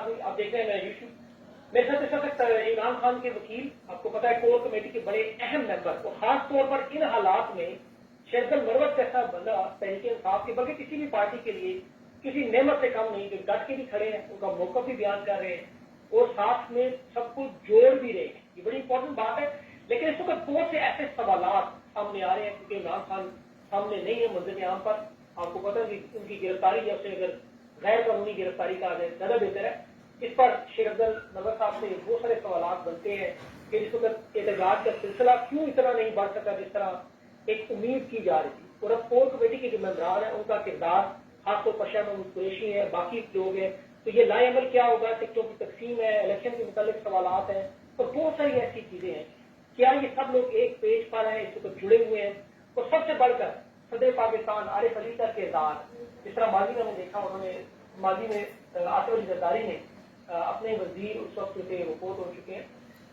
آدمی آپ دیکھ رہے ہیں میں یوٹیوب میرے ساتھ اس وقت عمران خان کے وکیل آپ کو پتا ہے کور کمیٹی کے بڑے اہم ممبر اور خاص طور پر ان حالات میں شیخ المروت جیسا بندہ تحریک انصاف کے بلکہ کسی بھی پارٹی کے لیے کسی نعمت سے کم نہیں جو ڈٹ کے بھی کھڑے ہیں ان کا موقف بھی بیان کر رہے ہیں اور ساتھ میں سب کو جوڑ بھی رہے ہیں یہ بڑی امپورٹنٹ بات ہے لیکن اس وقت بہت سے ایسے سوالات سامنے آ رہے ہیں کیونکہ عمران خان سامنے نہیں ہے منظر عام پر آپ کو پتا ہے کہ ان کی گرفتاری یا اسے اگر غیر قانونی گرفتاری کا زیادہ بہتر ہے اس پر شیخ عبدالنور صاحب سے بہت سارے سوالات بنتے ہیں کہ اس وقت احتجاج کا سلسلہ کیوں اتنا نہیں بڑھ سکا جس طرح ایک امید کی جا رہی تھی اور اب کور کمیٹی کے جو ممبران ہیں ان کا کردار خاص طور پر شاہ محمود قریشی ہے باقی لوگ ہیں تو یہ لائے عمل کیا ہوگا ٹکٹوں کی تقسیم ہے الیکشن کے متعلق سوالات ہیں اور بہت ساری ایسی چیزیں ہیں کیا یہ سب لوگ ایک پیج پر ہیں اس وقت جڑے ہوئے ہیں اور سب سے بڑھ کر صدر پاکستان عارف علی کا کردار جس طرح ماضی میں ہم نے دیکھا انہوں نے ماضی میں آصف علی زرداری نے اپنے وزیر اس وقت سے وہ فوت ہو چکے ہیں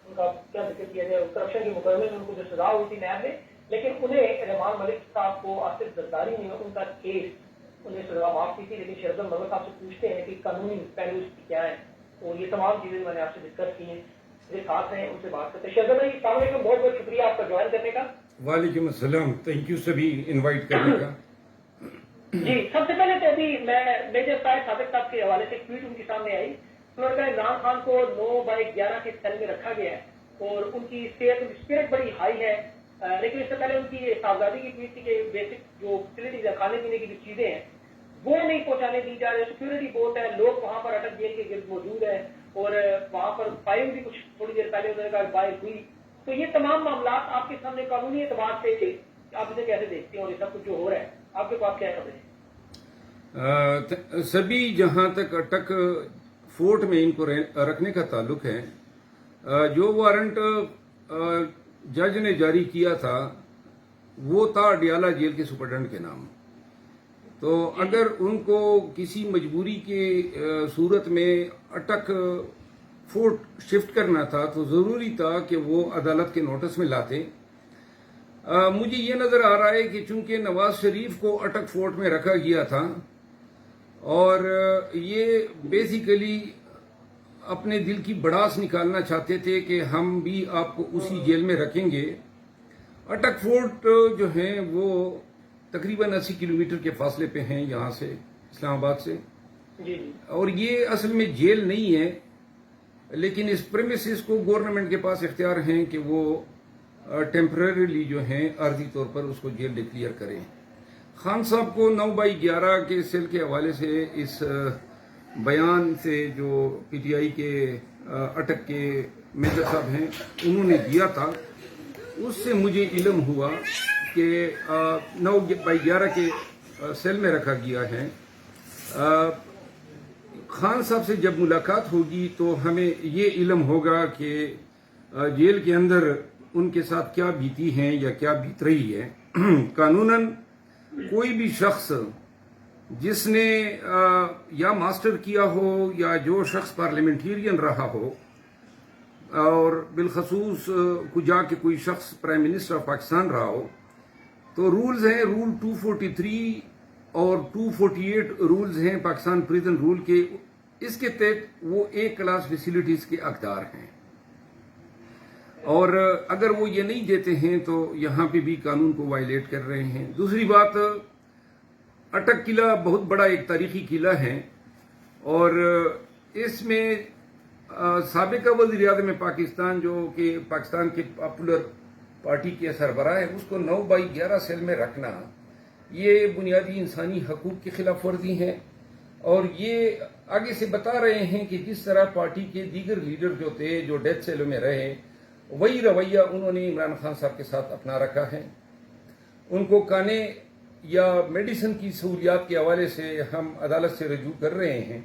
ان کا کیا ذکر کیا جائے کرپشن کے مقدمے میں ان کو جو سزا ہوئی تھی نیب میں لیکن انہیں رحمان ملک صاحب کو آصف زرداری نے ان کا کیس انہیں سزا معاف کی تھی لیکن شیخ المروت صاحب سے پوچھتے ہیں کہ قانونی پہلو اس کی کیا ہے اور یہ تمام چیزیں میں نے آپ سے ڈسکس کی ہیں میرے ساتھ ہیں ان سے بات کرتے ہیں شیخ المروت السلام علیکم بہت بہت شکریہ آپ کا جوائن کرنے کا وعلیکم السلام تھینک یو سبھی انوائٹ کرنے کا جی سب سے پہلے تو ابھی میں میجر صاحب صادق صاحب کے حوالے سے ٹویٹ ان کے سامنے آئی انہوں نے کہا عمران خان کو 9/11 کے سیل میں رکھا گیا ہے اور ان کی صحت اسپرٹ بڑی ہائی ہے لیکن اس سے پہلے ان کی صاحبزادی کی ٹویٹ تھی کہ بیسک جو فیسلٹیز ہے کھانے پینے کی جو چیزیں ہیں وہ نہیں پہنچانے دی جا رہی سیکورٹی بہت ہے لوگ وہاں پر اٹک جیل کے گرد موجود ہیں اور وہاں پر فائرنگ بھی کچھ تھوڑی دیر پہلے انہوں نے کہا فائر ہوئی تو یہ تمام معاملات آپ کے سامنے قانونی اعتبار سے آپ اسے کیسے دیکھتے ہیں اور یہ سب کچھ جو ہو رہا ہے آپ کے پاس کیا خبریں ہیں سبھی جہاں تک اٹک فورٹ میں ان کو رکھنے کا تعلق ہے جو وارنٹ جج نے جاری کیا تھا وہ تھا اڈیالہ جیل کے سپرڈنٹ کے نام تو اگر ان کو کسی مجبوری کے صورت میں اٹک فورٹ شفٹ کرنا تھا تو ضروری تھا کہ وہ عدالت کے نوٹس میں لاتے مجھے یہ نظر آ رہا ہے کہ چونکہ نواز شریف کو اٹک فورٹ میں رکھا گیا تھا اور یہ بیسیکلی اپنے دل کی بڑاس نکالنا چاہتے تھے کہ ہم بھی آپ کو اسی جیل میں رکھیں گے اٹک فورٹ جو ہیں وہ تقریباً 80 کلومیٹر کے فاصلے پہ ہیں یہاں سے اسلام آباد سے اور یہ اصل میں جیل نہیں ہے لیکن اس پریمیسز کو گورنمنٹ کے پاس اختیار ہیں کہ وہ ٹیمپرریلی جو ہیں عارضی طور پر اس کو جیل ڈکلیئر کریں خان صاحب کو 9/11 کے سیل کے حوالے سے اس بیان سے جو پی ٹی آئی کے اٹک کے میجر صاحب ہیں انہوں نے دیا تھا اس سے مجھے علم ہوا کہ 9/11 کے سیل میں رکھا گیا ہے خان صاحب سے جب ملاقات ہوگی تو ہمیں یہ علم ہوگا کہ جیل کے اندر ان کے ساتھ کیا بیتی ہیں یا کیا بیت رہی ہے قانوناً کوئی بھی شخص جس نے یا ماسٹر کیا ہو یا جو شخص پارلیمنٹیرین رہا ہو اور بالخصوص جا کے کوئی شخص پرائم منسٹر آف پاکستان رہا ہو تو رولز ہیں رول 243 اور 248 رولز ہیں پاکستان پریزن رول کے اس کے تحت وہ ایک کلاس فیسلٹیز کے حقدار ہیں اور اگر وہ یہ نہیں دیتے ہیں تو یہاں پہ بھی قانون کو وائلیٹ کر رہے ہیں دوسری بات اٹک قلعہ بہت بڑا ایک تاریخی قلعہ ہے اور اس میں سابقہ وزیر اعظم پاکستان جو کہ پاکستان کے پاپولر پارٹی کے سربراہ ہے اس کو 9/11 سیل میں رکھنا یہ بنیادی انسانی حقوق کی خلاف ورزی ہے اور یہ آگے سے بتا رہے ہیں کہ جس طرح پارٹی کے دیگر لیڈر جو تھے جو ڈیتھ سیلوں میں رہے وہی رویہ انہوں نے عمران خان صاحب کے ساتھ اپنا رکھا ہے ان کو کھانے یا میڈیسن کی سہولیات کے حوالے سے ہم عدالت سے رجوع کر رہے ہیں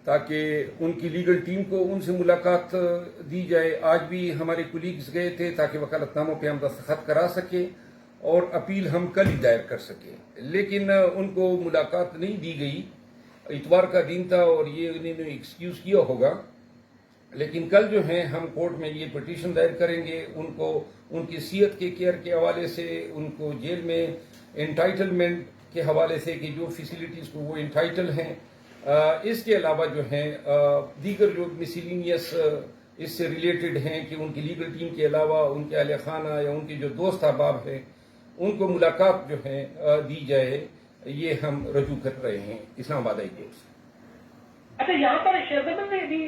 تاکہ ان کی لیگل ٹیم کو ان سے ملاقات دی جائے آج بھی ہمارے کولیگز گئے تھے تاکہ وکالت ناموں پہ ہم دستخط کرا سکیں اور اپیل ہم کل ہی دائر کر سکیں لیکن ان کو ملاقات نہیں دی گئی اتوار کا دن تھا اور یہ انہوں نے ایکسکیوز کیا ہوگا لیکن کل جو ہیں ہم کورٹ میں یہ پٹیشن دائر کریں گے ان کو ان کی صحت کے کیئر کے حوالے سے ان کو جیل میں انٹائٹلمنٹ کے حوالے سے کہ جو فیسلٹیز کو وہ انٹائٹل ہیں اس کے علاوہ جو ہیں دیگر جو مسیلینیس اس سے ریلیٹڈ ہیں کہ ان کی لیگل ٹیم کے علاوہ ان کے اہل خانہ یا ان کے جو دوست احباب ہیں ان کو ملاقات جو ہے دی جائے، یہ ہم رجوع کر رہے ہیں اسلام آباد ہائی کورٹ سے۔ اچھا، یہاں پر شہزادہ میں بھی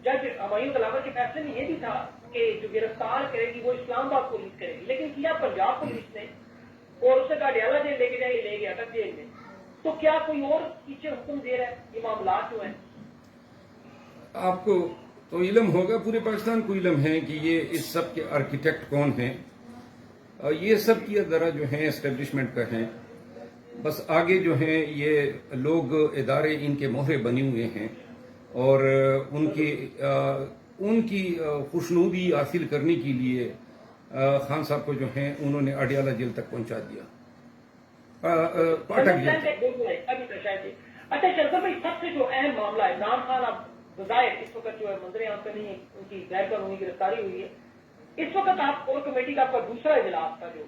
جج ہمایوں کلاور کے فیصلے میں یہ بھی تھا کہ جو گرفتار کرے گی وہ اسلام آباد پولیس کرے گی، لیکن کیا پنجاب پولیس نے، اور اسے کہا ڈیالہ جیل لے کے جائے، لے گیا اٹک جیل میں، تو کیا کوئی اور پیچھے حکم دے رہا ہے؟ یہ معاملات جو ہیں آپ کو تو علم ہوگا، پورے پاکستان کو علم ہے کہ یہ اس سب کے آرکیٹیکٹ کون ہیں، یہ سب کی ذرا جو ہیں اسٹیبلشمنٹ کا ہیں، بس آگے جو ہیں یہ لوگ ادارے ان کے مہرے بنے ہوئے ہیں اور ان کی خوشنودی حاصل کرنے کے لیے خان صاحب کو جو ہیں انہوں نے اڈیالہ جیل تک پہنچا دیا، اٹک جیل تک۔ اچھا شرکت بھائی، سب سے جو اہم معاملہ ہے، عمران خان اب بظاہر اس وقت جو ہے منظر عام پہ نہیں ہے، ان کی غیر قانونی گرفتاری ہوئی ہے، اس وقت آپ کور کمیٹی کا آپ کا دوسرا اجلاس تھا جو،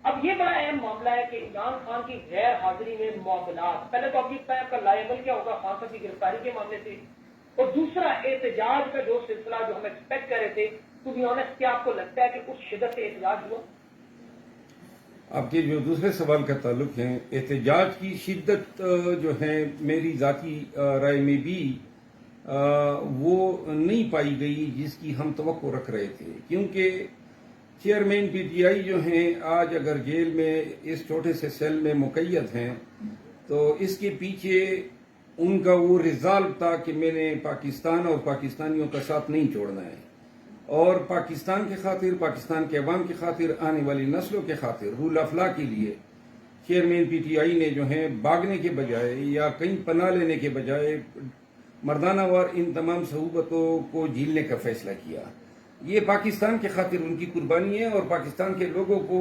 اب یہ بڑا اہم معاملہ ہے کہ عمران خان کی غیر حاضری میں معاملات، پہلے تو اب یہ آپ کا لائبل کیا ہوگا خان صاحب کی گرفتاری کے معاملے سے، اور دوسرا احتجاج کا جو سلسلہ جو ہم ایکسپیکٹ کر رہے تھے، ٹو بی آنیسٹ کیا آپ کو لگتا ہے کہ اس شدت سے احتجاج ہوا؟ آپ کے جو دوسرے سوال کا تعلق ہے، احتجاج کی شدت جو ہے میری ذاتی رائے میں بھی وہ نہیں پائی گئی جس کی ہم توقع رکھ رہے تھے، کیونکہ چیئرمین پی ٹی آئی جو ہیں آج اگر جیل میں اس چھوٹے سے سیل میں مقید ہیں تو اس کے پیچھے ان کا وہ ریزالو تھا کہ میں نے پاکستان اور پاکستانیوں کا ساتھ نہیں چھوڑنا ہے، اور پاکستان کی خاطر، پاکستان کے عوام کی خاطر، آنے والی نسلوں کے خاطر، رول آف لا کے لیے چیئرمین پی ٹی آئی نے جو ہیں بھاگنے کے بجائے یا کہیں پناہ لینے کے بجائے مردانہ وار ان تمام صعوبتوں کو جھیلنے کا فیصلہ کیا۔ یہ پاکستان کے خاطر ان کی قربانی ہے، اور پاکستان کے لوگوں کو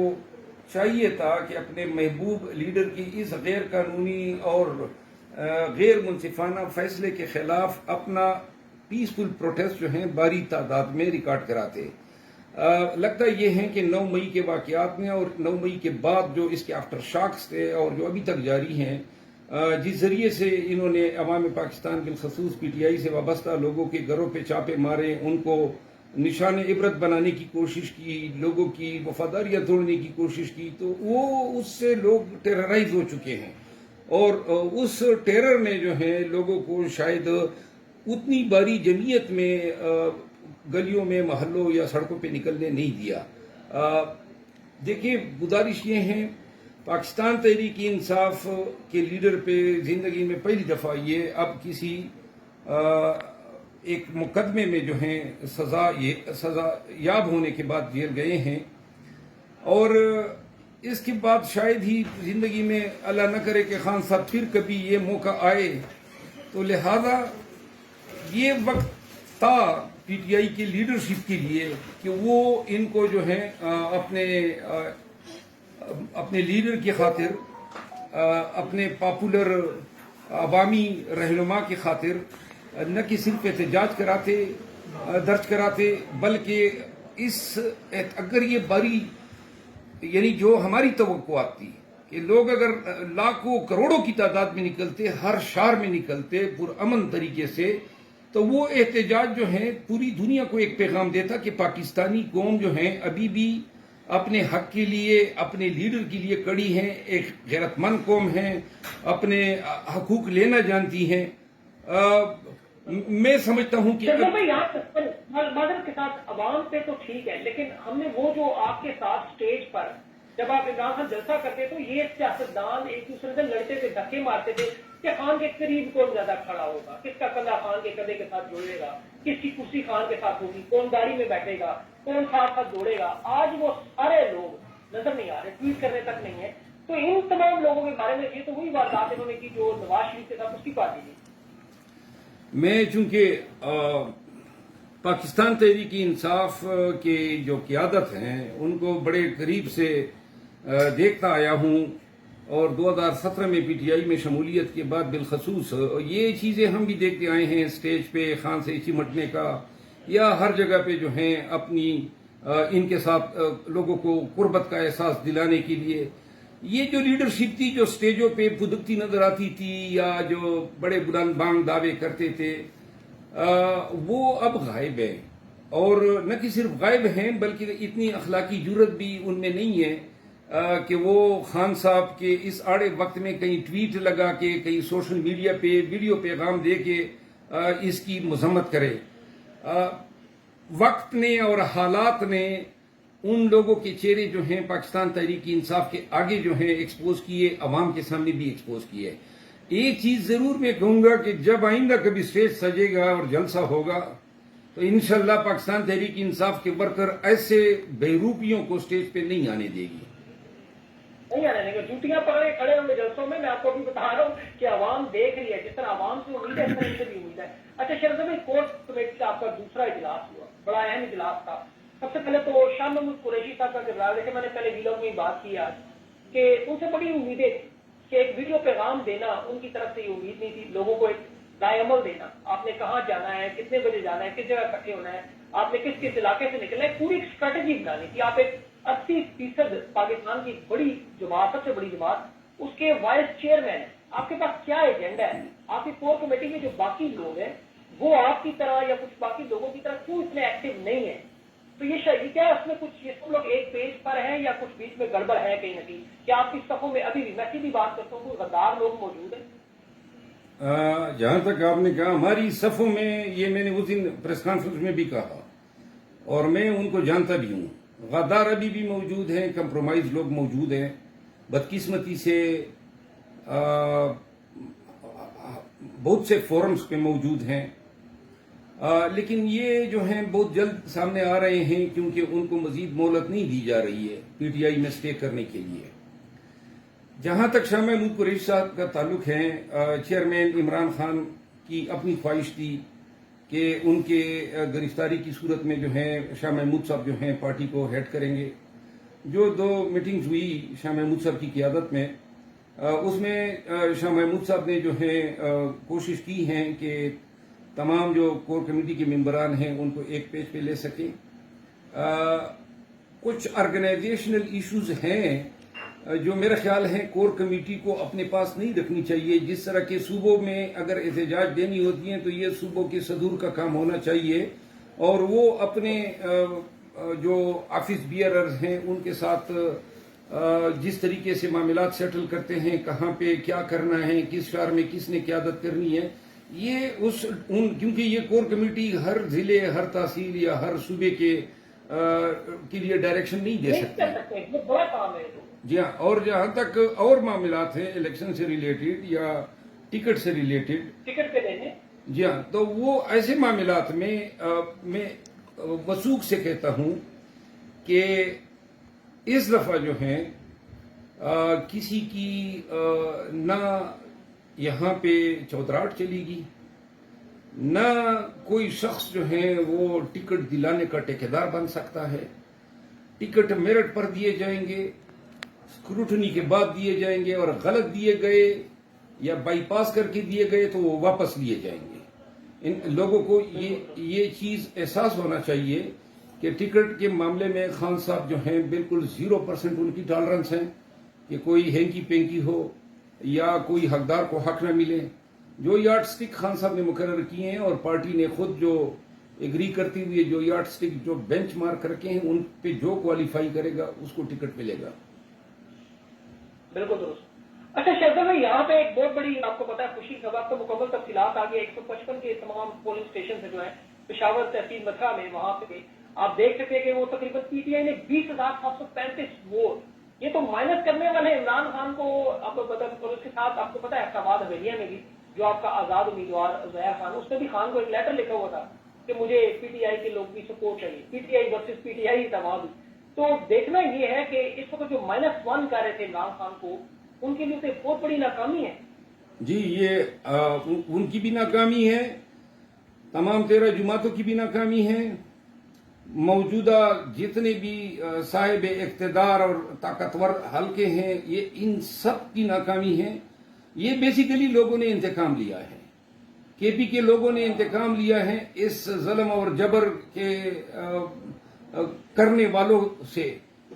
چاہیے تھا کہ اپنے محبوب لیڈر کی اس غیر قانونی اور غیر منصفانہ فیصلے کے خلاف اپنا پیسفل پروٹیسٹ جو ہیں باری تعداد میں ریکارڈ کراتے۔ لگتا یہ ہے کہ 9 مئی کے واقعات میں اور 9 مئی کے بعد جو اس کے آفٹر شاکس تھے اور جو ابھی تک جاری ہیں، جس ذریعے سے انہوں نے عوام پاکستان بالخصوص پی ٹی آئی سے وابستہ لوگوں کے گھروں پہ چاپے مارے، ان کو نشان عبرت بنانے کی کوشش کی، لوگوں کی وفاداریاں توڑنے کی کوشش کی، تو وہ اس سے لوگ ٹیررائز ہو چکے ہیں، اور اس ٹیرر نے جو ہے لوگوں کو شاید اتنی باری جمعیت میں گلیوں میں، محلوں یا سڑکوں پہ نکلنے نہیں دیا۔ دیکھیں، گزارش یہ ہے، پاکستان تحریک انصاف کے لیڈر پہ زندگی میں پہلی دفعہ یہ اب کسی ایک مقدمے میں جو ہیں سزا یاب ہونے کے بعد جیل گئے ہیں، اور اس کے بعد شاید ہی زندگی میں اللہ نہ کرے کہ خان صاحب پھر کبھی یہ موقع آئے، تو لہذا یہ وقت تھا پی ٹی آئی کی لیڈرشپ کے لیے کہ وہ ان کو جو ہے اپنے لیڈر کی خاطر، اپنے پاپولر عوامی رہنما کی خاطر نہ کہ صرف احتجاج درج کراتے، بلکہ اگر یہ باری، یعنی جو ہماری توقعات تھی کہ لوگ اگر لاکھوں کروڑوں کی تعداد میں نکلتے، ہر شہر میں نکلتے پرامن طریقے سے، تو وہ احتجاج جو ہے پوری دنیا کو ایک پیغام دیتا کہ پاکستانی قوم جو ہے ابھی بھی اپنے حق کے لیے، اپنے لیڈر کے لیے کڑی ہیں، ایک غیرت مند قوم ہے، اپنے حقوق لینا جانتی ہیں۔ میں سمجھتا ہوں کہ معذرت کے ساتھ عوام پہ تو ٹھیک ہے، لیکن ہم نے وہ جو آپ کے ساتھ سٹیج پر جب آپ عمران خان جلسہ کرتے تو یہ سیاستدان ایک دوسرے سے لڑتے تھے، دھکے مارتے تھے کہ خان کے قریب کون زیادہ کھڑا ہوگا، کس کا کندھا خان کے کندھے کے ساتھ جوڑے گا، کس کی کرسی خان کے ساتھ ہوگی، کون گاڑی میں بیٹھے گا، کون ساتھ جوڑے گا۔ آج وہ سارے لوگ نظر نہیں آ رہے، ٹویٹ کرنے تک نہیں ہے۔ تو ان تمام لوگوں کے بارے میں یہ تو وہی واردات انہوں نے کی جو نواز شریف کے ساتھ اس کی پارٹی کی۔ میں چونکہ پاکستان تحریک انصاف کے جو قیادت ہیں ان کو بڑے قریب سے دیکھتا آیا ہوں، اور 2017 میں پی ٹی آئی میں شمولیت کے بعد بالخصوص یہ چیزیں ہم بھی دیکھتے آئے ہیں، سٹیج پہ خان سے چمٹنے کا، یا ہر جگہ پہ جو ہیں اپنی ان کے ساتھ لوگوں کو قربت کا احساس دلانے کے لیے۔ یہ جو لیڈرشپ تھی جو سٹیجوں پہ پھدکتی نظر آتی تھی یا جو بڑے بلند بانگ دعوے کرتے تھے وہ اب غائب ہیں، اور نہ کہ صرف غائب ہیں بلکہ اتنی اخلاقی جرت بھی ان میں نہیں ہے کہ وہ خان صاحب کے اس آڑے وقت میں کہیں ٹویٹ لگا کے کہیں سوشل میڈیا پہ ویڈیو پیغام دے کے اس کی مذمت کرے۔ وقت نے اور حالات نے ان لوگوں کے چہرے جو ہیں پاکستان تحریک انصاف کے آگے جو ہیں ایکسپوز کیے، عوام کے سامنے بھی ایکسپوز کیے۔ ایک چیز ضرور میں کہوں گا کہ جب آئندہ کبھی اسٹیج سجے گا اور جلسہ ہوگا تو انشاءاللہ پاکستان تحریک انصاف کے ورکر ایسے بہروپیوں کو اسٹیج پہ نہیں آنے دے گی، نہیں آنے دیں گے۔ جوتیاں پکڑے کھڑے ہوں گے جلسوں میں آپ کو بھی بتا رہا ہوں کہ عوام دیکھ رہی ہے، جس طرح عوام سے امید ہے اس طرح سے بھی امید ہے۔ اچھا شہزاد بھائی، کورٹ کمیٹی کا آپ کا دوسرا اجلاس ہوا، بڑا اہم اجلاس تھا۔ سب سے پہلے تو شاہ محمود قریشی صاحب کا کردار دیکھے، میں نے پہلے ویلوگ میں بات کی آج کہ ان سے بڑی امیدیں تھیں کہ ایک ویڈیو پیغام دینا ان کی طرف سے یہ امید نہیں تھی، لوگوں کو ایک رائے عمل دینا، آپ نے کہاں جانا ہے، کتنے بجے جانا ہے، کس جگہ اکٹھے ہونا ہے، آپ نے کس کس علاقے سے نکلنا ہے، پوری ایک اسٹریٹجی بنانی تھی۔ آپ ایک 80% پاکستان کی بڑی جماعت، سب سے بڑی جماعت، اس کے وائس چیئرمین ہیں، آپ کے پاس کیا ایجنڈا ہے؟ آپ کی کور کمیٹی کے جو باقی لوگ ہیں وہ آپ کی طرح یا کچھ باقی لوگوں کی طرح کیوں اتنے ایکٹیو نہیں ہیں؟ تو یہ کیا اس میں کچھ یہ سب لوگ ایک پیج پر ہیں یا کچھ بیچ میں گڑبڑ ہے کہیں نہ کہیں؟ کیا آپ کی صفوں میں ابھی بھی، میں سیدھی بات کرتا ہوں، کوئی غدار لوگ موجود ہیں؟ جہاں تک آپ نے کہا ہماری صفوں میں، یہ میں نے اس دن پریس کانفرنس میں بھی کہا اور میں ان کو جانتا بھی ہوں، غدار ابھی بھی موجود ہیں، کمپرومائز لوگ موجود ہیں، بدقسمتی سے بہت سے فورمز پہ موجود ہیں، لیکن یہ جو ہیں بہت جلد سامنے آ رہے ہیں کیونکہ ان کو مزید مہلت نہیں دی جا رہی ہے پی ٹی آئی میں اسٹے کرنے کے لیے۔ جہاں تک شاہ محمود قریشی صاحب کا تعلق ہے، چیئرمین عمران خان کی اپنی خواہش تھی کہ ان کے گرفتاری کی صورت میں جو ہے شاہ محمود صاحب جو ہیں پارٹی کو ہیڈ کریں گے۔ جو 2 میٹنگز ہوئی شاہ محمود صاحب کی قیادت میں، اس میں شاہ محمود صاحب نے جو ہے کوشش کی ہے کہ تمام جو کور کمیٹی کے ممبران ہیں ان کو ایک پیج پہ لے سکیں۔ کچھ آرگنائزیشنل ایشوز ہیں جو میرا خیال ہے کور کمیٹی کو اپنے پاس نہیں رکھنی چاہیے، جس طرح کے صوبوں میں اگر احتجاج دینی ہوتی ہیں تو یہ صوبوں کے صدور کا کام ہونا چاہیے، اور وہ اپنے جو آفس بیئررز ہیں ان کے ساتھ جس طریقے سے معاملات سیٹل کرتے ہیں، کہاں پہ کیا کرنا ہے، کس شہر میں کس نے قیادت کرنی ہے، یہ کیونکہ یہ کور کمیٹی ہر ضلع، ہر تحصیل یا ہر صوبے کے لیے ڈائریکشن نہیں دے سکتی۔ یہ بڑا کام ہے۔ جی ہاں، اور جہاں تک اور معاملات ہیں الیکشن سے ریلیٹڈ یا ٹکٹ سے ریلیٹڈ، ٹکٹ پہ دینے، جی ہاں، تو وہ ایسے معاملات میں میں وثوق سے کہتا ہوں کہ اس دفعہ جو ہے کسی کی نہ یہاں پہ چودراہٹ چلے گی، نہ کوئی شخص جو ہے وہ ٹکٹ دلانے کا ٹھیکیدار بن سکتا ہے۔ ٹکٹ میرٹ پر دیے جائیں گے، اسکروٹنی کے بعد دیے جائیں گے، اور غلط دیے گئے یا بائی پاس کر کے دیے گئے تو وہ واپس لیے جائیں گے۔ ان لوگوں کو یہ چیز احساس ہونا چاہیے کہ ٹکٹ کے معاملے میں خان صاحب جو ہیں بالکل 0% ان کی ٹالرنس ہے کہ کوئی ہینکی پینکی ہو یا کوئی حقدار کو حق نہ ملے۔ جو یارڈ سٹک خان صاحب نے مقرر کیے ہیں اور پارٹی نے خود جو ایگری کرتے ہوئے جو یارڈ سٹک جو بینچ مارک رکھے ہیں ان پہ جو کوالیفائی کرے گا اس کو ٹکٹ ملے گا۔ بالکل درست۔ اچھا شہزاد بھائی، یہاں پہ ایک بہت بڑی آپ کو پتا ہے خوشی خبر، تو مکمل تفصیلات آگے 155 کے تمام پولنگ اسٹیشن سے جو ہے پشاور تحصیل متھرا میں، وہاں پہ آپ دیکھ سکتے ہیں کہ وہ تقریباً پی ٹی آئی نے 20,735 ووٹ، یہ تو مائنس کرنے والے عمران خان کو آپ کو پتا، اور اس کے ساتھ آپ کو پتا ہے احتماد حویلیہ میں بھی جو آپ کا آزاد امیدوار زہر خان، اس نے بھی خان کو ایک لیٹر لکھا ہوا تھا کہ مجھے پی ٹی آئی کے لوگ بھی سپورٹ چاہیے، P T I versus P T I اعتماد۔ تو دیکھنا یہ ہے کہ اس وقت جو -1 کر رہے تھے عمران خان کو، ان کے لیے تو ایک بہت بڑی ناکامی ہے۔ جی، یہ ان کی بھی ناکامی ہے، تمام 13 جماعتوں کی بھی ناکامی ہے، موجودہ جتنے بھی صاحب اقتدار اور طاقتور حلقے ہیں یہ ان سب کی ناکامی ہے۔ یہ بیسیکلی لوگوں نے انتقام لیا ہے، کے پی کے لوگوں نے انتقام لیا ہے اس ظلم اور جبر کے کرنے والوں سے،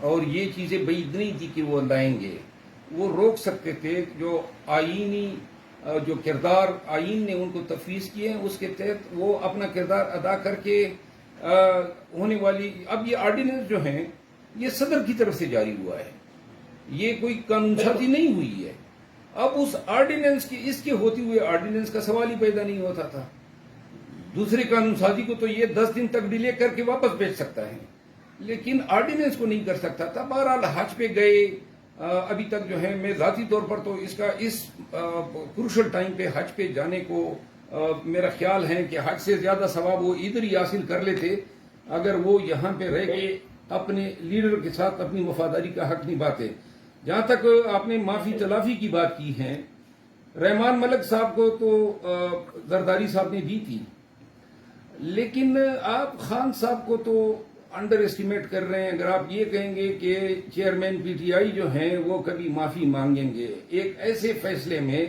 اور یہ چیزیں بعید نہیں تھی کہ وہ لائیں گے. وہ روک سکتے تھے. جو آئینی جو کردار آئین نے ان کو تفویض کیے ہیں اس کے تحت وہ اپنا کردار ادا کر کے ہونے والی. اب یہ آرڈیننس جو ہیں یہ صدر کی طرف سے جاری ہوا ہے, یہ کوئی قانون سازی نہیں ہوئی ہے. اب اس آرڈیننس کی اس کے ہوتے ہوئے آرڈیننس کا سوال ہی پیدا نہیں ہوتا تھا. دوسرے قانون سازی کو تو یہ 10 دن تک ڈیلے کر کے واپس بھیج سکتا ہے, لیکن آرڈیننس کو نہیں کر سکتا تھا. بہرحال حج پہ گئے. ابھی تک جو ہے میں ذاتی طور پر تو اس کروشل ٹائم پہ حج پہ جانے کو میرا خیال ہے کہ حج سے زیادہ ثواب وہ ادھر ہی حاصل کر لیتے اگر وہ یہاں پہ رہ کے اپنے لیڈر کے ساتھ اپنی وفاداری کا حق نبھاتے. جہاں تک آپ نے معافی تلافی کی بات کی ہے, رحمان ملک صاحب کو تو زرداری صاحب نے دی تھی, لیکن آپ خان صاحب کو تو انڈر اسٹیمیٹ کر رہے ہیں اگر آپ یہ کہیں گے کہ چیئرمین پی ٹی آئی جو ہیں وہ کبھی معافی مانگیں گے ایک ایسے فیصلے میں,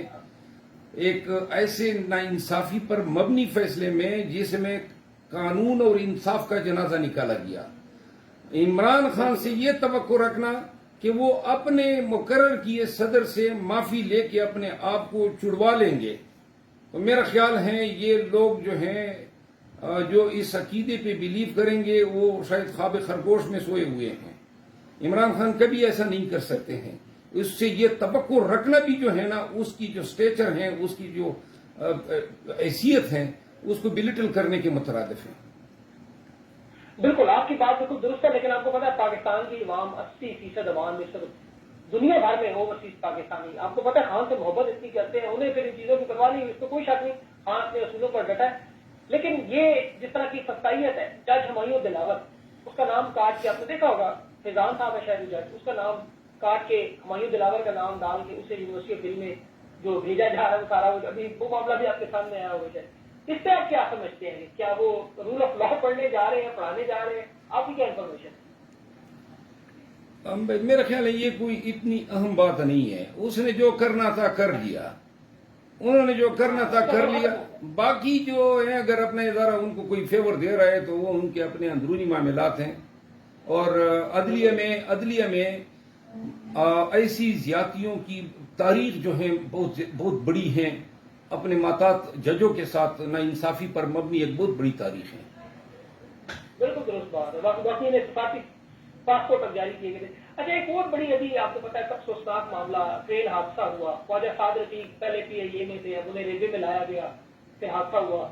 ایک ایسے ناانصافی پر مبنی فیصلے میں جس میں قانون اور انصاف کا جنازہ نکالا گیا. عمران خان سے یہ توقع رکھنا کہ وہ اپنے مقرر کیے صدر سے معافی لے کے اپنے آپ کو چھڑوا لیں گے, تو میرا خیال ہے یہ لوگ جو ہیں جو اس عقیدے پہ بلیو کریں گے وہ شاید خواب خرگوش میں سوئے ہوئے ہیں. عمران خان کبھی ایسا نہیں کر سکتے ہیں. اس سے یہ توقع رکھنا بھی جو ہے نا اس کی جو سٹیچر ہے, اس کی جو حیثیت ہے, اس کو بلٹل کرنے کے مترادف ہے. بالکل آپ کی بات بالکل درست ہے, لیکن آپ کو پتا ہے پاکستان کی عوام 80% عوام میں صرف دنیا بھر میں اوورسیز پاکستانی, آپ کو پتا ہے خان سے محبت اتنی کرتے ہیں, انہیں پھر ان چیزوں کی پرواہ نہیں, اس کو کوئی شک نہیں, خان اپنے اصولوں پر ڈٹا ہے. لیکن یہ جس طرح کی سختائیت ہے, جج ہمایوں دلاور اس کا نام کاٹ کے آپ نے دیکھا ہوگا, فیضان صاحب ہے شاید جج, اس کا نام کاٹ کے ہمایوں دلاور کا نام ڈال کے اسے یونیورسٹی آف دل میں جو بھیجا جا رہا ہے وہ سارا ابھی وہ معاملہ بھی آپ کے سامنے آیا ہوگا. اس سے آپ کیا سمجھتے ہیں, کیا وہ رول آف لا پڑھنے جا رہے ہیں, پڑھانے جا رہے ہیں, آپ کی کیا انفارمیشن ہے؟ میرا خیال ہے یہ کوئی اتنی اہم بات نہیں ہے. اس نے جو کرنا تھا کر دیا, انہوں نے جو کرنا تھا کر لیا. باقی جو ہے اگر اپنا ادارہ ان کو کوئی فیور دے رہا ہے تو وہ ان کے اپنے اندرونی معاملات ہیں. اور عدلیہ میں ایسی زیادتیوں کی تاریخ جو ہے بہت بڑی ہیں. اپنے ماتات ججوں کے ساتھ ناانصافی پر مبنی ایک بہت بڑی تاریخ ہے. بالکل درست بات ہے. باقی نے پاسپورٹ اب جاری کیے گئے. اچھا ایک اور بڑی ابھی آپ کو پتا ہے سب افسوسناک معاملہ, ٹرین حادثہ ہوا. خواجہ سعد رفیق پہلے پی آئی اے میں تھے, اب انہیں ریلوے میں لایا گیا, پھر حادثہ ہوا.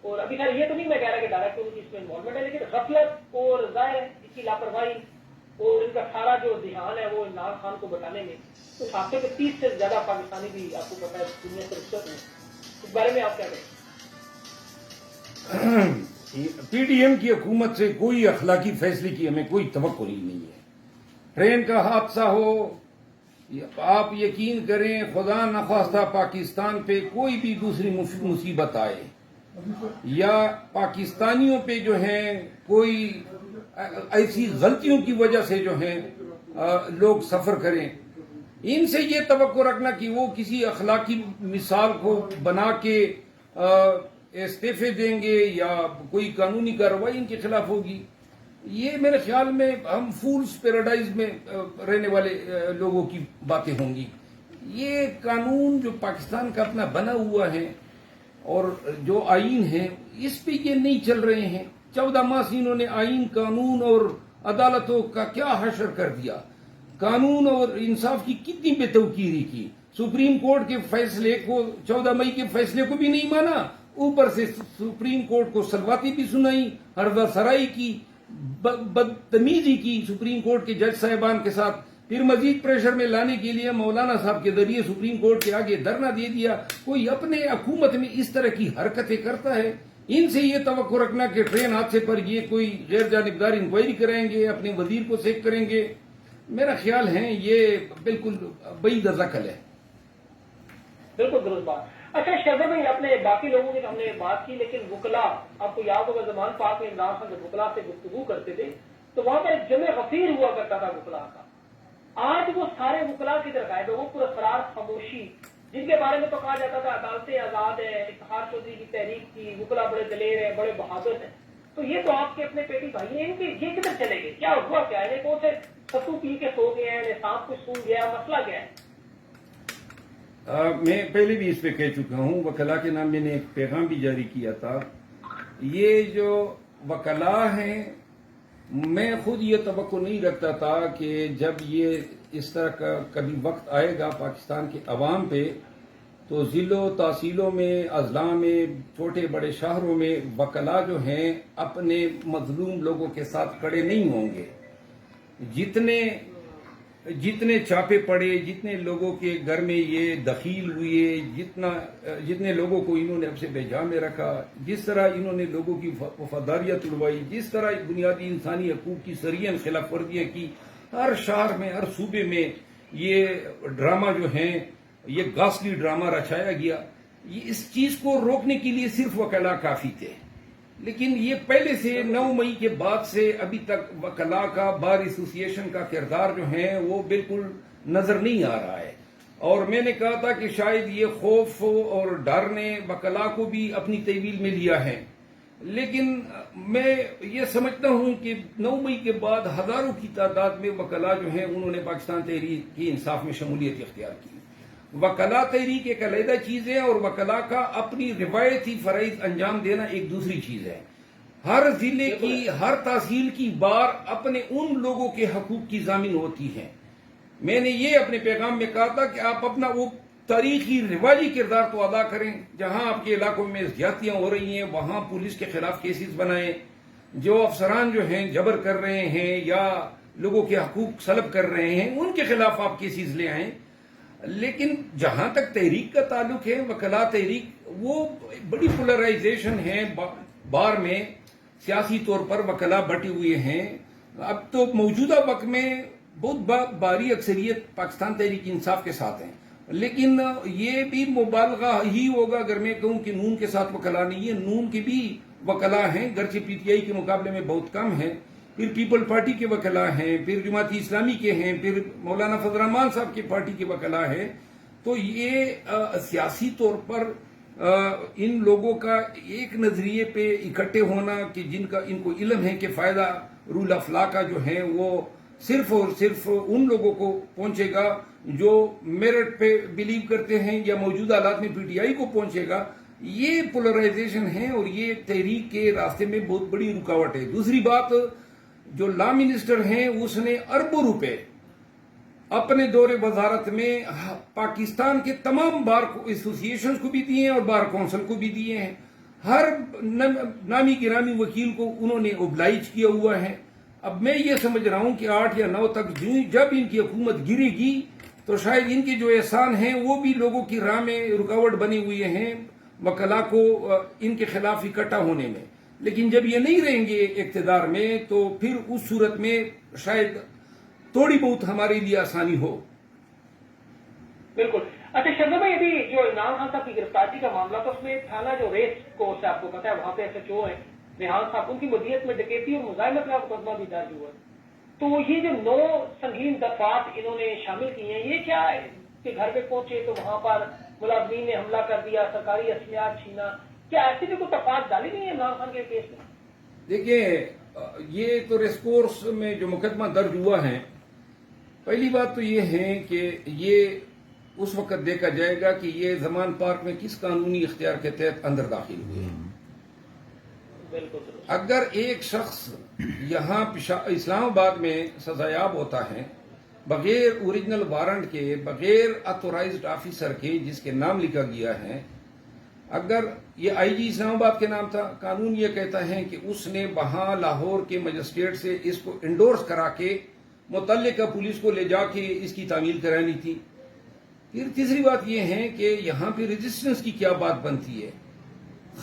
اور ابھی خیر یہ تو نہیں میں کہہ رہا کہ ڈائریکٹ ان کی اس میں انوالومنٹ ہے, لیکن غفلت اور ظاہر اس کی لاپرواہی اور ان کا سارا جو دھیان ہے وہ عمران خان کو بتانے میں. تو حادثے کے 30 سے زیادہ پاکستانی بھی آپ کو پتا ہے دنیا سے رخصت ہیں. اس بارے میں آپ کیا کہیں؟ پی ڈی ایم کی حکومت سے کوئی اخلاقی فیصلے کی ہمیں کوئی توقع نہیں ہے. ٹرین کا حادثہ ہو, آپ یقین کریں خدا نخواستہ پاکستان پہ کوئی بھی دوسری مصیبت آئے یا پاکستانیوں پہ جو ہیں کوئی ایسی غلطیوں کی وجہ سے جو ہیں لوگ سفر کریں, ان سے یہ توقع رکھنا کہ وہ کسی اخلاقی مثال کو بنا کے استعفے دیں گے یا کوئی قانونی کارروائی ان کے خلاف ہوگی, یہ میرے خیال میں ہم فولز پیراڈائز میں رہنے والے لوگوں کی باتیں ہوں گی. یہ قانون جو پاکستان کا اپنا بنا ہوا ہے اور جو آئین ہے اس پہ یہ نہیں چل رہے ہیں. 14 ماہ سے انہوں نے آئین, قانون اور عدالتوں کا کیا حشر کر دیا. قانون اور انصاف کی کتنی بے توقیری کی. سپریم کورٹ کے فیصلے کو 14 مئی کے فیصلے کو بھی نہیں مانا, اوپر سے سپریم کورٹ کو سلواتی بھی سنائی, ہردہ سرائی کی, بدتمیزی کی سپریم کورٹ کے جج صاحبان کے ساتھ. پھر مزید پریشر میں لانے کے لیے مولانا صاحب کے ذریعے سپریم کورٹ کے آگے دھرنا دے دیا. کوئی اپنے حکومت میں اس طرح کی حرکتیں کرتا ہے, ان سے یہ توقع رکھنا کہ ٹرین حادثے پر یہ کوئی غیر جانبدار انکوائری کریں گے, اپنے وزیر کو سیک کریں گے, میرا خیال ہے یہ بالکل بعید العقل ہے. بالکل درست بات. اچھا شہزاد بھائی, اپنے باقی لوگوں کی ہم نے بات کی, لیکن وکلا, آپ کو یاد ہوگا زمان پاک میں عمران خان جب وکلا سے گفتگو کرتے تھے تو وہاں پر ایک جمع غفیر ہوا کرتا تھا وکلا کا. آج وہ سارے وکلا کی طرف آئے, وہ پراسرار خاموشی, جن کے بارے میں تو کہا جاتا تھا عدالتیں آزاد ہیں, افتخار چودھری کی تحریک کی, وکلا بڑے دلیر ہیں, بڑے بہادر ہیں, تو یہ تو آپ کے اپنے پیٹی بھائی ہیں، ان کے یہ کدھر چلے گئے؟ کیا ہوا کیا ہے؟ کون سے ستو پی کے سو گئے ہیں، سانپ کو سون گیا، مسئلہ کیا ہے؟ میں پہلے بھی اس پہ کہہ چکا ہوں، وکلا کے نام میں نے ایک پیغام بھی جاری کیا تھا. یہ جو وکلا ہیں، میں خود یہ توقع نہیں رکھتا تھا کہ جب یہ اس طرح کا کبھی وقت آئے گا پاکستان کے عوام پہ تو ضلعوں تحصیلوں میں، اضلاع میں، چھوٹے بڑے شہروں میں وکلا جو ہیں اپنے مظلوم لوگوں کے ساتھ کھڑے نہیں ہوں گے. جتنے چاپے پڑے، جتنے لوگوں کے گھر میں یہ دخیل ہوئے، جتنے لوگوں کو انہوں نے اب سے بے جا میں رکھا، جس طرح انہوں نے لوگوں کی وفاداریاں توڑوائی، جس طرح بنیادی انسانی حقوق کی سرین خلاف ورزیاں کی، ہر شہر میں، ہر صوبے میں یہ ڈرامہ جو ہیں، یہ گاسلی ڈرامہ رچایا گیا. اس چیز کو روکنے کے لیے صرف وکلا کافی تھے. لیکن یہ پہلے سے 9 مئی کے بعد سے ابھی تک وکلا کا، بار ایسوسی ایشن کا کردار جو ہے وہ بالکل نظر نہیں آ رہا ہے. اور میں نے کہا تھا کہ شاید یہ خوف اور ڈر نے وکلا کو بھی اپنی تحویل میں لیا ہے. لیکن میں یہ سمجھتا ہوں کہ 9 مئی کے بعد ہزاروں کی تعداد میں وکلا جو ہیں انہوں نے پاکستان تحریک کی انصاف میں شمولیت اختیار کی. وکلا تحریک ایک علیحدہ چیز ہے اور وکلا کا اپنی روایتی فرائض انجام دینا ایک دوسری چیز ہے. ہر ضلع کی، ہر تحصیل کی بار اپنے ان لوگوں کے حقوق کی ضامن ہوتی ہے. میں نے یہ اپنے پیغام میں کہا تھا کہ آپ اپنا وہ تاریخی رواجی کردار تو ادا کریں. جہاں آپ کے علاقوں میں زیادتیاں ہو رہی ہیں وہاں پولیس کے خلاف کیسز بنائیں. جو افسران جو ہیں جبر کر رہے ہیں یا لوگوں کے حقوق سلب کر رہے ہیں ان کے خلاف آپ کیسز لے آئیں. لیکن جہاں تک تحریک کا تعلق ہے، وکلا تحریک وہ بڑی پولرائزیشن ہے. بار میں سیاسی طور پر وکلا بٹے ہوئے ہیں. اب تو موجودہ وقت میں بہت باری اکثریت پاکستان تحریک انصاف کے ساتھ ہیں. لیکن یہ بھی مبالغہ ہی ہوگا اگر میں کہوں کہ نون کے ساتھ وکلا نہیں ہے. نون کے بھی وکلا ہیں، گرچہ پی ٹی آئی کے مقابلے میں بہت کم ہیں. پھر پیپل پارٹی کے وکلا ہیں، پھر جماعت اسلامی کے ہیں، پھر مولانا فضل الرحمان صاحب کی پارٹی کے وکلا ہیں. تو یہ سیاسی طور پر ان لوگوں کا ایک نظریے پہ اکٹھے ہونا کہ ان کو علم ہے کہ فائدہ رول آف لا کا جو ہے وہ صرف اور صرف ان لوگوں کو پہنچے گا جو میرٹ پہ بلیو کرتے ہیں یا موجودہ حالات میں پی ٹی آئی کو پہنچے گا. یہ پولرائزیشن ہے اور یہ تحریک کے راستے میں بہت بڑی رکاوٹ ہے. دوسری بات، جو لا منسٹر ہیں اس نے اربوں روپے اپنے دور وزارت میں پاکستان کے تمام بار ایسوسی ایشنز کو بھی دیے ہیں اور بار کونسل کو بھی دیے ہیں. ہر نامی گرامی وکیل کو انہوں نے اوبلائج کیا ہوا ہے. اب میں یہ سمجھ رہا ہوں کہ 8 یا 9 تک جب ان کی حکومت گرے گی تو شاید ان کے جو احسان ہیں وہ بھی لوگوں کی راہ میں رکاوٹ بنے ہوئے ہیں وکلا کو ان کے خلاف اکٹھا ہونے میں. لیکن جب یہ نہیں رہیں گے اقتدار میں تو پھر اس صورت میں شاید تھوڑی بہت ہمارے لیے آسانی ہو. بالکل. اچھا شہزاد بھائی، ابھی جو عمران خان صاحب کی گرفتاری کا معاملہ تھا اس میں تھانہ جو ریس کورس ہے آپ کو پتا ہے وہاں پہ ایس ایچ او ہے ریحان صاحب، ان کی مدیریت میں ڈکیتی اور مزاحمت کا مقدمہ بھی درج ہوا. تو یہ جو 9 سنگین دفعات انہوں نے شامل کی ہیں، یہ کیا ہے کہ گھر پہ پہنچے تو وہاں پر ملازمین نے حملہ کر دیا، سرکاری اصلیات چھینا، کیا ایسی بھی کوئی تفصیلات ڈالی نہیں ہے عمران خان کے کیس میں؟ دیکھیں، یہ تو ریس کورس میں جو مقدمہ درج ہوا ہے، پہلی بات تو یہ ہے کہ یہ اس وقت دیکھا جائے گا کہ یہ زمان پارک میں کس قانونی اختیار کے تحت اندر داخل ہوئے. اگر ایک شخص یہاں اسلام آباد میں سزایاب ہوتا ہے بغیر اوریجنل وارنٹ کے، بغیر اتھورائزڈ آفیسر کے جس کے نام لکھا گیا ہے، اگر یہ آئی جی اسلام آباد کے نام تھا، قانون یہ کہتا ہے کہ اس نے وہاں لاہور کے مجسٹریٹ سے اس کو انڈورس کرا کے متعلقہ پولیس کو لے جا کے اس کی تعمیل کرانی تھی. پھر تیسری بات یہ ہے کہ یہاں پہ ریزسٹنس کی کیا بات بنتی ہے.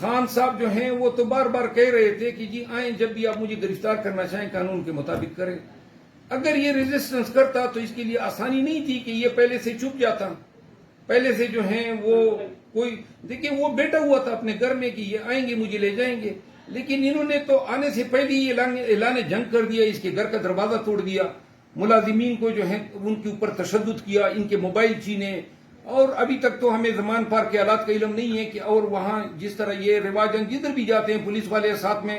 خان صاحب جو ہیں وہ تو بار بار کہہ رہے تھے کہ جی آئیں، جب بھی آپ مجھے گرفتار کرنا چاہیں قانون کے مطابق کریں. اگر یہ ریزسٹنس کرتا تو اس کے لیے آسانی نہیں تھی کہ یہ پہلے سے چھپ جاتا. پہلے سے جو ہیں وہ کوئی دیکھیں وہ بیٹھا ہوا تھا اپنے گھر میں کہ یہ آئیں گے مجھے لے جائیں گے. لیکن انہوں نے تو آنے سے پہلے ہی اعلان جنگ کر دیا، اس کے گھر کا دروازہ توڑ دیا، ملازمین کو جو ہے ان کے اوپر تشدد کیا، ان کے موبائل چھینے. اور ابھی تک تو ہمیں زمان پار کے حالات کا علم نہیں ہے کہ اور وہاں جس طرح یہ رواجن جدھر بھی جاتے ہیں پولیس والے ساتھ میں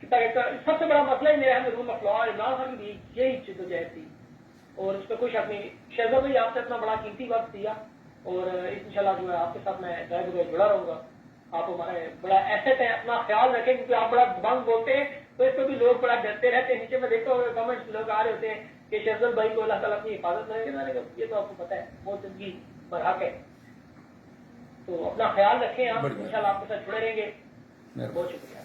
کہ سب سے بڑا مسئلہ ہی میرا ہے rule of law. Imran Khan کی یہی جدوجہد تھی اور اس پہ کوئی شک نہیں. شہزاد بھائی آپ سے اپنا بڑا قیمتی وقت دیا اور انشاءاللہ جو ہے آپ کے ساتھ میں گائے بغیر جڑا رہوں گا. آپ ہمارے بڑا ایسٹ ہے, اپنا خیال رکھیں کیونکہ آپ بڑا دبنگ بولتے ہیں تو اس پہ بھی لوگ بڑا ڈرتے رہتے ہیں. نیچے میں دیکھتا ہوں کمنٹس لوگ آ رہے ہوتے ہیں کہ شہزاد بھائی کو اللہ تعالیٰ اپنی حفاظت کرے. یہ تو آپ کو پتا ہے بہت زندگی برحق ہے. تو اپنا خیال رکھیں آپ, انشاءاللہ آپ کے ساتھ جڑے رہیں گے. بہت شکریہ.